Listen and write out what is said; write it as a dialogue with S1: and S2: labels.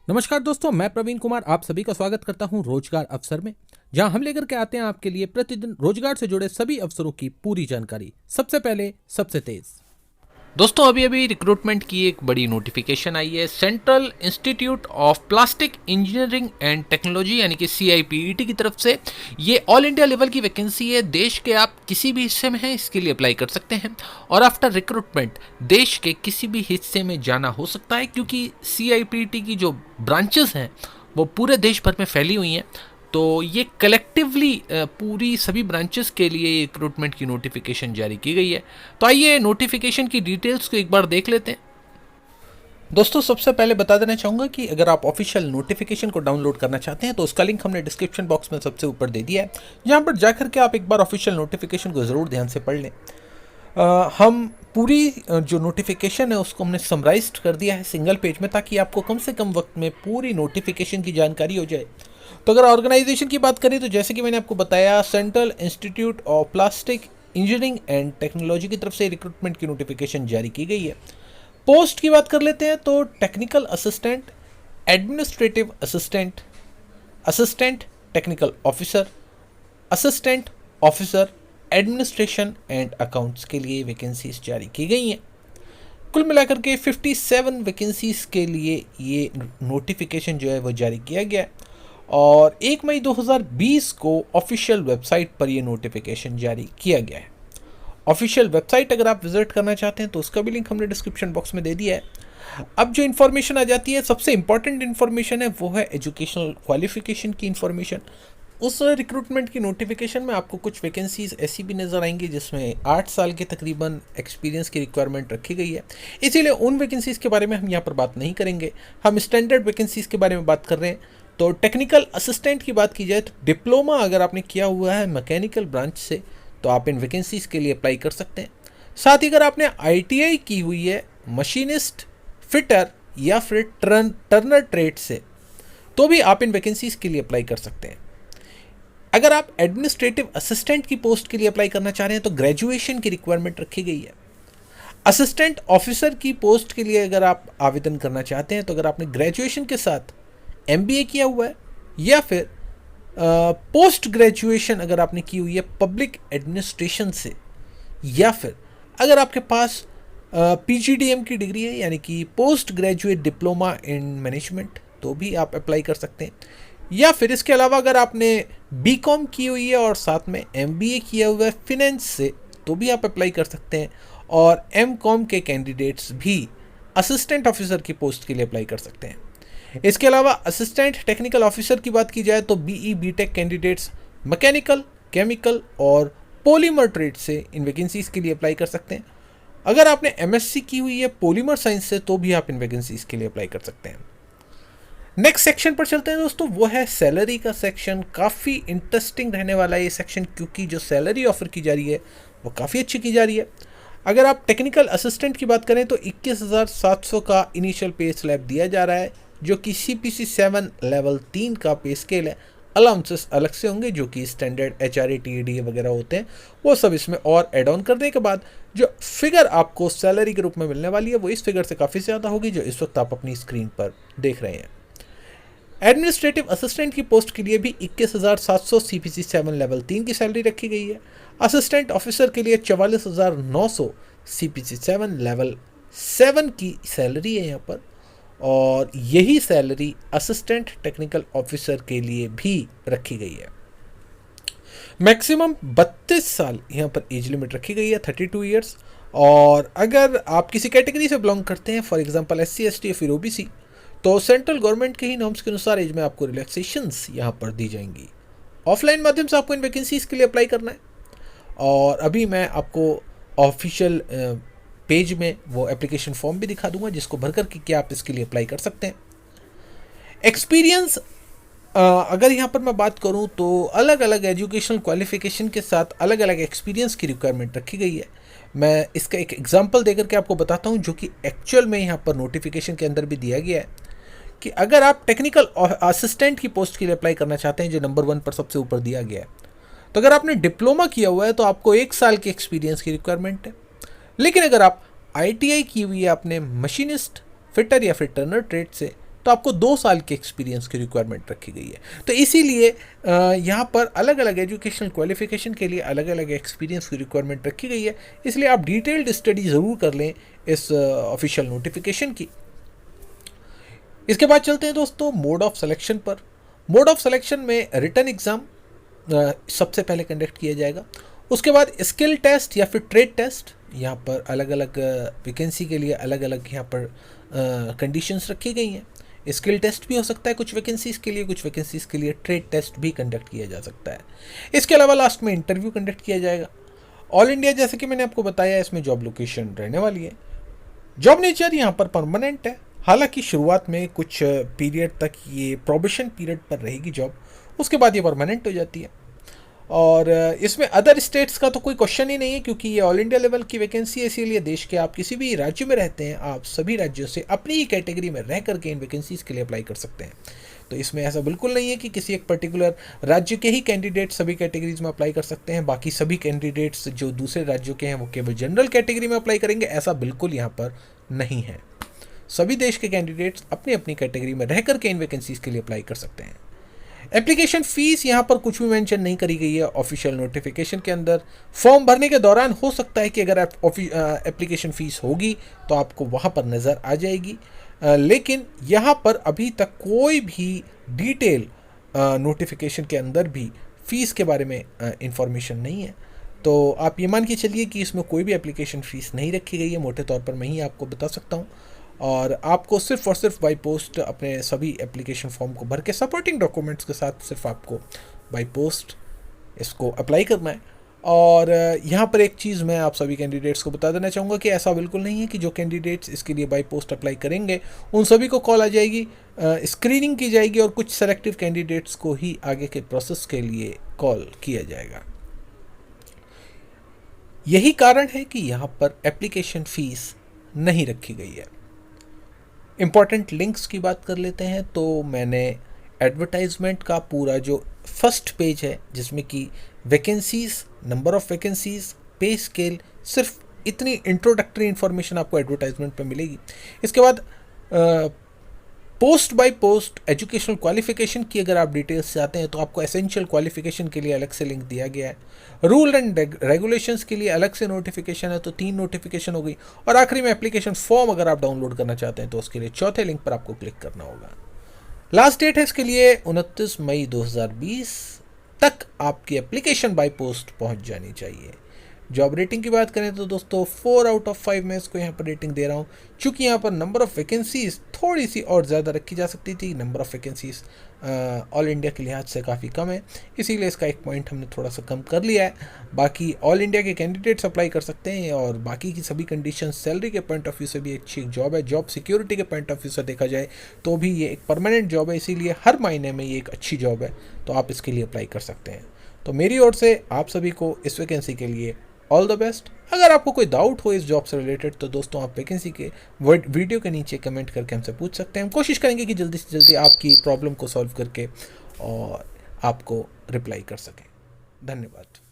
S1: नमस्कार दोस्तों, मैं प्रवीण कुमार आप सभी का स्वागत करता हूं रोजगार अवसर में, जहां हम लेकर के आते हैं आपके लिए प्रतिदिन रोजगार से जुड़े सभी अवसरों की पूरी जानकारी। सबसे पहले सबसे तेज
S2: दोस्तों अभी अभी रिक्रूटमेंट की एक बड़ी नोटिफिकेशन आई है। Central institute of plastic engineering and technology यानी कि CIPET की तरफ से ये ऑल इंडिया लेवल की वैकेंसी है। देश के आप किसी भी हिस्से में हैं इसके लिए अप्लाई कर सकते हैं और आफ्टर रिक्रूटमेंट देश के किसी भी हिस्से में जाना हो सकता है, क्योंकि CIPET की जो ब्रांचेस हैं वो पूरे देश भर में फैली हुई हैं। तो ये कलेक्टिवली पूरी सभी ब्रांचेस के लिए रिक्रूटमेंट की नोटिफिकेशन जारी की गई है। तो आइए नोटिफिकेशन की डिटेल्स को एक बार देख लेते हैं। दोस्तों सबसे पहले बता देना चाहूँगा कि अगर आप ऑफिशियल नोटिफिकेशन को डाउनलोड करना चाहते हैं तो उसका लिंक हमने डिस्क्रिप्शन बॉक्स में सबसे ऊपर दे दिया है, जहाँ पर जाकर के आप एक बार ऑफिशियल नोटिफिकेशन को ज़रूर ध्यान से पढ़ लें। हम पूरी जो नोटिफिकेशन है उसको हमने समराइज्ड कर दिया है सिंगल पेज में, ताकि आपको कम से कम वक्त में पूरी नोटिफिकेशन की जानकारी हो जाए। तो अगर ऑर्गेनाइजेशन की बात करें तो जैसे कि मैंने आपको बताया, central institute of plastic engineering and technology की तरफ से रिक्रूटमेंट की नोटिफिकेशन जारी की गई है। पोस्ट की बात कर लेते हैं तो technical assistant, administrative assistant, assistant technical officer, assistant officer administration and accounts के लिए वैकेंसीज जारी की गई हैं। कुल मिलाकर के 57 वैकेंसीज के लिए ये नोटिफिकेशन जो है वो जारी किया गया है और 1 मई 2020 को ऑफिशियल वेबसाइट पर ये नोटिफिकेशन जारी किया गया है। ऑफिशियल वेबसाइट अगर आप विजिट करना चाहते हैं तो उसका भी लिंक हमने डिस्क्रिप्शन बॉक्स में दे दिया है। अब जो इन्फॉर्मेशन आ जाती है, सबसे इंपॉर्टेंट इन्फॉर्मेशन है वो है एजुकेशनल क्वालिफिकेशन की इन्फॉर्मेशन। उस रिक्रूटमेंट की नोटिफिकेशन में आपको कुछ वैकेंसीज ऐसी भी नज़र आएंगी जिसमें 8 साल के तकरीबन एक्सपीरियंस की रिक्वायरमेंट रखी गई है। इसीलिए उन वैकेंसीज़ के बारे में हम यहाँ पर बात नहीं करेंगे, हम स्टैंडर्ड वैकेंसीज़ के बारे में बात कर रहे हैं। तो टेक्निकल असिस्टेंट की बात की जाए तो डिप्लोमा अगर आपने किया हुआ है मैकेनिकल ब्रांच से तो आप इन वैकेंसीज़ के लिए अप्लाई कर सकते हैं। साथ ही अगर आपने ITI की हुई है मशीनिस्ट, फिटर या फिर टर्नर ट्रेड से तो भी आप इन वैकेंसीज़ के लिए अप्लाई कर सकते हैं। अगर आप एडमिनिस्ट्रेटिव असिस्टेंट की पोस्ट के लिए अप्लाई करना चाह रहे हैं तो ग्रेजुएशन की रिक्वायरमेंट रखी गई है। असिस्टेंट ऑफिसर की पोस्ट के लिए अगर आप आवेदन करना चाहते हैं तो अगर आपने ग्रेजुएशन के साथ MBA किया हुआ है या फिर पोस्ट ग्रेजुएशन अगर आपने की हुई है पब्लिक एडमिनिस्ट्रेशन से, या फिर अगर आपके पास PGDM की डिग्री है यानी कि post graduate diploma in management तो भी आप अप्लाई कर सकते हैं। या फिर इसके अलावा अगर आपने BCom की हुई है और साथ में MBA किया हुआ है फिनेंस से तो भी आप अप्लाई कर सकते हैं। और MCom के कैंडिडेट्स भी असिस्टेंट ऑफिसर की पोस्ट के लिए अप्लाई कर सकते हैं। इसके अलावा असिस्टेंट टेक्निकल ऑफिसर की बात की जाए तो BE BTech candidates mechanical, chemical और पॉलीमर ट्रेड से इन वैकेंसीज़ के लिए अप्लाई कर सकते हैं। अगर आपने MSc की हुई है पॉलीमर साइंस से तो भी आप इन वैकेंसीज़ के लिए अप्लाई कर सकते हैं। नेक्स्ट सेक्शन पर चलते हैं दोस्तों, वो है सैलरी का सेक्शन। काफ़ी इंटरेस्टिंग रहने वाला है ये सेक्शन, क्योंकि जो सैलरी ऑफर की जा रही है वो काफ़ी अच्छी की जा रही है। अगर आप टेक्निकल असिस्टेंट की बात करें तो 21,700 का इनिशियल पे स्लैब दिया जा रहा है, जो कि CPC 7 लेवल 3 का पे स्केल है। अलाउंसेस अलग से होंगे जो कि स्टैंडर्ड HRA TDA वगैरह होते हैं, वो सब इसमें और एड ऑन करने के बाद जो फिगर आपको सैलरी के रूप में मिलने वाली है वो इस फिगर से काफ़ी ज़्यादा होगी जो इस वक्त आप अपनी स्क्रीन पर देख रहे हैं। एडमिनिस्ट्रेटिव असिस्टेंट की पोस्ट के लिए भी 21,700 CPC 7 लेवल 3 की सैलरी रखी गई है। असिस्टेंट ऑफिसर के लिए 44,900 CPC 7 लेवल 7 की सैलरी है यहाँ पर, और यही सैलरी असिस्टेंट टेक्निकल ऑफिसर के लिए भी रखी गई है। मैक्सिमम 32 साल यहाँ पर एज लिमिट रखी गई है, 32 ईयर्स। और अगर आप किसी कैटेगरी से बिलोंग करते हैं, फॉर एग्जांपल SC ST या फिर OBC, तो सेंट्रल गवर्नमेंट के ही नॉर्म्स के अनुसार एज में आपको रिलैक्सेशंस यहाँ पर दी जाएंगी। ऑफलाइन माध्यम से आपको इन वैकेंसीज के लिए अप्लाई करना है, और अभी मैं आपको ऑफिशियल पेज में वो एप्लीकेशन फॉर्म भी दिखा दूंगा जिसको भर कर के आप इसके लिए अप्लाई कर सकते हैं। एक्सपीरियंस अगर यहाँ पर मैं बात करूँ तो अलग अलग एजुकेशनल क्वालिफिकेशन के साथ अलग अलग एक्सपीरियंस की रिक्वायरमेंट रखी गई है। मैं इसका एक एग्जांपल देकर के आपको बताता हूँ जो कि एक्चुअल में यहाँ पर नोटिफिकेशन के अंदर भी दिया गया है, कि अगर आप टेक्निकल असिस्टेंट की पोस्ट के लिए अप्लाई करना चाहते हैं जो नंबर 1 पर सबसे ऊपर दिया गया है, तो अगर आपने डिप्लोमा किया हुआ है तो आपको 1 साल के एक्सपीरियंस की रिक्वायरमेंट है। लेकिन अगर आप ITI की हुई है आपने मशीनिस्ट, फिटर या फिर टर्नर ट्रेड से,
S1: तो आपको 2 साल के एक्सपीरियंस की रिक्वायरमेंट रखी गई है। तो इसीलिए यहाँ पर अलग अलग एजुकेशनल क्वालिफिकेशन के लिए अलग अलग एक्सपीरियंस की रिक्वायरमेंट रखी गई है, इसलिए आप डिटेल्ड स्टडी ज़रूर कर लें इस ऑफिशियल नोटिफिकेशन की। इसके बाद चलते हैं दोस्तों मोड ऑफ सिलेक्शन पर। मोड ऑफ सिलेक्शन में रिटन एग्ज़ाम सबसे पहले कंडक्ट किया जाएगा, उसके बाद स्किल टेस्ट या फिर ट्रेड टेस्ट। यहाँ पर अलग अलग वैकेंसी के लिए अलग अलग यहाँ पर कंडीशंस रखी गई हैं। स्किल टेस्ट भी हो सकता है कुछ वैकेंसीज़ के लिए, कुछ वैकेंसीज़ के लिए ट्रेड टेस्ट भी कंडक्ट किया जा सकता है। इसके अलावा लास्ट में इंटरव्यू कंडक्ट किया जाएगा। ऑल इंडिया जैसे कि मैंने आपको बताया, इसमें जॉब लोकेशन रहने वाली है। जॉब नेचर यहाँ पर परमानेंट है, हालांकि शुरुआत में कुछ पीरियड तक ये प्रोबेशन पीरियड पर रहेगी जॉब, उसके बाद ये परमानेंट हो जाती है। और इसमें अदर स्टेट्स का तो कोई क्वेश्चन ही नहीं है, क्योंकि ये ऑल इंडिया लेवल की वैकेंसी है, इसीलिए देश के आप किसी भी राज्य में रहते हैं, आप सभी राज्यों से अपनी ही कैटेगरी में रह करके इन वैकेंसीज़ के लिए अप्लाई कर सकते हैं। तो इसमें ऐसा बिल्कुल नहीं है कि किसी एक पर्टिकुलर राज्य के ही कैंडिडेट सभी कैटेगरीज में अप्लाई कर सकते हैं, बाकी सभी कैंडिडेट्स जो दूसरे राज्यों के हैं वो केवल जनरल कैटेगरी में अप्लाई करेंगे, ऐसा बिल्कुल यहाँ पर नहीं है। सभी देश के कैंडिडेट्स अपनी अपनी कैटेगरी में रह करके इन वैकेंसीज़ के लिए अप्लाई कर सकते हैं। एप्लीकेशन फ़ीस यहाँ पर कुछ भी मेंशन नहीं करी गई है ऑफिशियल नोटिफिकेशन के अंदर। फॉर्म भरने के दौरान हो सकता है कि अगर एप्लीकेशन फ़ीस होगी तो आपको वहाँ पर नज़र आ जाएगी, लेकिन यहाँ पर अभी तक कोई भी डिटेल नोटिफिकेशन के अंदर भी फ़ीस के बारे में इंफॉर्मेशन नहीं है। तो आप ये मान के चलिए कि इसमें कोई भी एप्लीकेशन फ़ीस नहीं रखी गई है, मोटे तौर पर मैं ही आपको बता सकता हूँ। और आपको सिर्फ और सिर्फ बाई पोस्ट अपने सभी एप्लीकेशन फॉर्म को भर के सपोर्टिंग डॉक्यूमेंट्स के साथ सिर्फ आपको बाई पोस्ट इसको अप्लाई करना है। और यहाँ पर एक चीज़ मैं आप सभी कैंडिडेट्स को बता देना चाहूँगा कि ऐसा बिल्कुल नहीं है कि जो कैंडिडेट्स इसके लिए बाई पोस्ट अप्लाई करेंगे उन सभी को कॉल आ जाएगी, स्क्रीनिंग की जाएगी और कुछ सेलेक्टिव कैंडिडेट्स को ही आगे के प्रोसेस के लिए कॉल किया जाएगा। यही कारण है कि यहाँ पर एप्लीकेशन फ़ीस नहीं रखी गई है। इम्पॉर्टेंट लिंक्स की बात कर लेते हैं, तो मैंने एडवर्टाइजमेंट का पूरा जो फर्स्ट पेज है जिसमें कि वैकेंसीज़, नंबर ऑफ वैकेंसीज़, पे स्केल, सिर्फ इतनी इंट्रोडक्टरी इन्फॉर्मेशन आपको एडवर्टाइजमेंट पे मिलेगी। इसके बाद post by post educational qualification की अगर आप डिटेल्स चाहते हैं तो आपको एसेंशियल क्वालिफिकेशन के लिए अलग से लिंक दिया गया है। रूल एंड रेगुलेशंस के लिए अलग से नोटिफिकेशन है, तो 3 नोटिफिकेशन हो गई। और आखिरी में एप्लीकेशन फॉर्म अगर आप डाउनलोड करना चाहते हैं तो उसके लिए चौथे लिंक पर आपको क्लिक करना होगा। लास्ट डेट है इसके लिए 29 मई 2020 तक आपकी एप्लीकेशन बाय पोस्ट पहुंच जानी चाहिए। जॉब रेटिंग की बात करें तो दोस्तों 4 आउट ऑफ 5 मैं इसको यहाँ पर रेटिंग दे रहा हूँ, चूँकि यहाँ पर नंबर ऑफ़ वैकेंसीज़ थोड़ी सी और ज़्यादा रखी जा सकती थी। Number of vacancies all India के लिहाज से काफ़ी कम है, इसीलिए इसका एक पॉइंट हमने थोड़ा सा कम कर लिया है। बाकी ऑल इंडिया के कैंडिडेट्स अप्लाई कर सकते हैं और बाकी की सभी कंडीशन, सैलरी के पॉइंट ऑफ व्यू से भी अच्छी एक जॉब है। जॉब सिक्योरिटी के पॉइंट ऑफ व्यू से देखा जाए तो भी ये एक परमानेंट जॉब है, इसीलिए हर महीने में ये एक अच्छी जॉब है, तो आप इसके लिए अप्लाई कर सकते हैं। तो मेरी ओर से आप सभी को इस वैकेंसी के लिए ऑल द बेस्ट। अगर आपको कोई डाउट हो इस जॉब से रिलेटेड तो दोस्तों आप वैकेंसी के वीडियो के नीचे कमेंट करके हमसे पूछ सकते हैं। हम कोशिश करेंगे कि जल्दी से जल्दी आपकी प्रॉब्लम को सॉल्व करके और आपको रिप्लाई कर सकें। धन्यवाद।